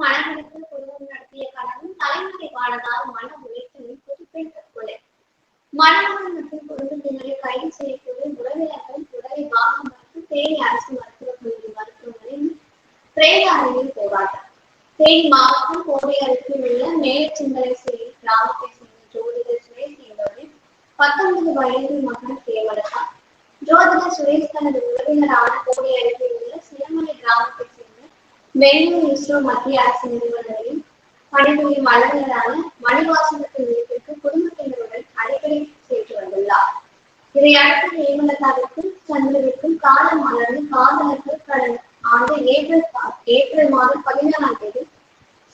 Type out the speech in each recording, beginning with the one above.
மணமகனுக்கு குடும்பம் நடத்திய கணவன் தலைமறைவானதால் மன உளைச்சலில் புதுப்பெண் தற்கொலை. மணமகன் மற்றும் குடும்பத்தினரை கைது செய்யக்கூடிய உறவினர்கள் உடலை வாங்க மறுத்து தேனி அரசு மருத்துவக் கல்லூரி மருத்துவமனையில் பிரேத அறையில் போராட்டம். தேனி மாவட்டம் கோவை அருகே உள்ள மேலச்சிந்தலை கிராமத்தை சேர்ந்த ஜோதிடர் சுரேஷ் என்பவரின் 19 வயது மகன் கேவலதா. ஜோதிடர் சுரேஷ் தனது உறவினரான கோவை அருகே உள்ள சிலமலை கிராமத்தை சேர்ந்த பெங்களூர் இஸ்ரோ மத்திய அரசு நிறுவனங்களில் பணிபுரியும் அலுவலரான மணிவாசகத்தின் வீட்டிற்கு குடும்பத்தினருடன் அடிக்கடி சென்று வந்துள்ளார். இதையடுத்து ஹேமலதாவிற்கும் சந்திரவிற்கும் காலம் மலர்ந்து காதலர்கள் கடந்த ஆண்டு ஏப்ரல் மாதம் 14ஆம் தேதி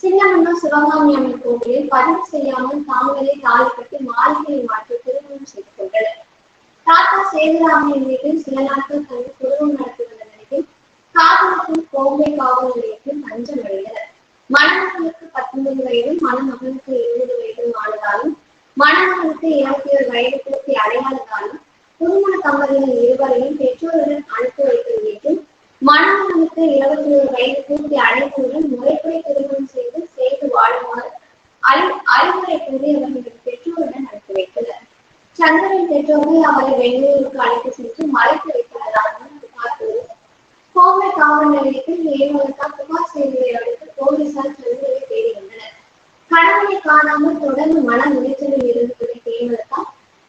சின்னமன்னூர் சிவகாமி அம்மன் கோவிலில் பதிவு செய்யாமல் தாங்களே தாலி கட்டி மாளிகையை மாற்றி திருமணம் செய்து கொண்டனர். தாத்தா சேதுராமையின் வீட்டில் சில நாட்கள் தங்கி குடும்பம் நடத்தி வந்த நிலையில் காதலுக்கும் கோவை காவல் நிலையத்தில் தஞ்சம் அடைந்தனர். மணமகனுக்கு 19 வயதும் மணமகனுக்கு 20 வயதும் ஆனதாலும் மணமகனுக்கு 21 வயது பூர்த்தி அடையாளதாலும் திருமண தம்பதியினர் இருவரையும் பெற்றோருடன் அனுப்பி வைத்தது என்றும் மணமகனுக்கு 21 வயது பூர்த்தி அடைந்தவுடன் முறைப்படி திருமணம் செய்து வாழுமாறு அறிவுரை கூறி அவர்களுக்கு பெற்றோருடன் அனுப்பி வைத்தனர். சந்திரன் பெற்றோர்கள் அவரை பெங்களூருக்கு அழைத்து சென்று மறைத்து வைத்துள்ளதாகவும் புகார் கூறி கோவை காவல் நிலையத்தில் ஹேமலதா புகார் செய்ததை அடுத்து போலீசார் சந்திரனை தேடி வந்தனர். கணவனை காணாமல் தொடர்ந்து மன உளைச்சலில் இருந்து துணை ஹேமலதா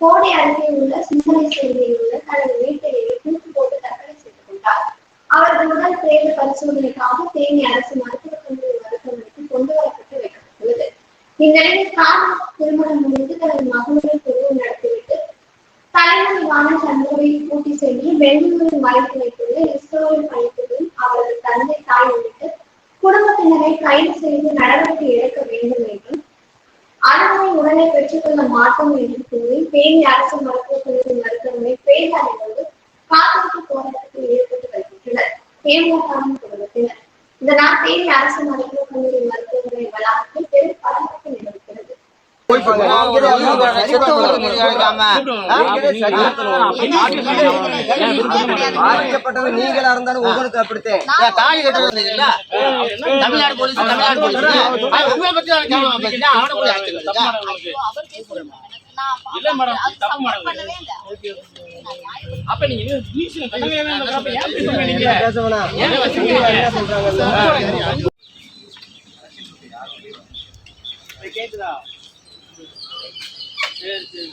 கோடை அருகே உள்ள சிந்தனை சேவையில் உள்ள தனது வீட்டிலேயே தூக்கு போட்டு தற்கொலை செய்து கொண்டார். அவரது உடல் பிரேத பரிசோதனைக்காக தேனி அரசு மருத்துவக் கல்லூரி மருத்துவமனைக்கு கொண்டு வரப்பட்டு வைக்கப்பட்டுள்ளது. இந்நிலையில் காதல் திருமணம் முடிந்து தனது மகனுடன் குடும்பம் நடத்திவிட்டு தலைமறைவான சந்திரவை கூட்டி சென்று பெங்களூரில் மறைத்து வைத்துள்ள இஸ்ரோவில் பணிபுரியும் அவரது தந்தை தாய் உள்ளிட்ட குடும்பத்தினரை கைது செய்து நடவடிக்கை எடுக்க வேண்டும் என்றும் அனுமதி உடனே பெற்றுக்கொள்ள மாட்டோம் என்று கூறி தேனி அரசு மருத்துவக் கல்லூரி மருத்துவமனை பிரேத அறையோடு காத்திருப்பு போராட்டத்தில் ஈடுபட்டு வருகின்றனர் ஹேமலதாவின் குடும்பத்தினர். இதனால் தேனி அரசு மருத்துவக் கல்லூரி மருத்துவமனை வளாகத்தில் பெரும் பரபரப்பு நிலவுகிறது. நீங்களா இருந்தாலும் உங்களுக்கு அப்படித்தான் தமிழ்நாடு போலீஸ் இல்ல மேடம் தப்பு மேடம் அப்ப நீங்க கேக்குதா சரி சரி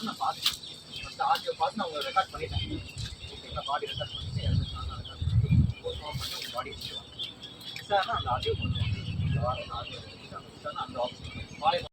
நான் பார்த்து நான் ரெக்கார்ட் பண்ணிட்டேன். பாடி ரெக்கார்ட் பண்ணிட்டு பாடி சார் அந்த ஆடியோ பண்ணுவோம் அந்த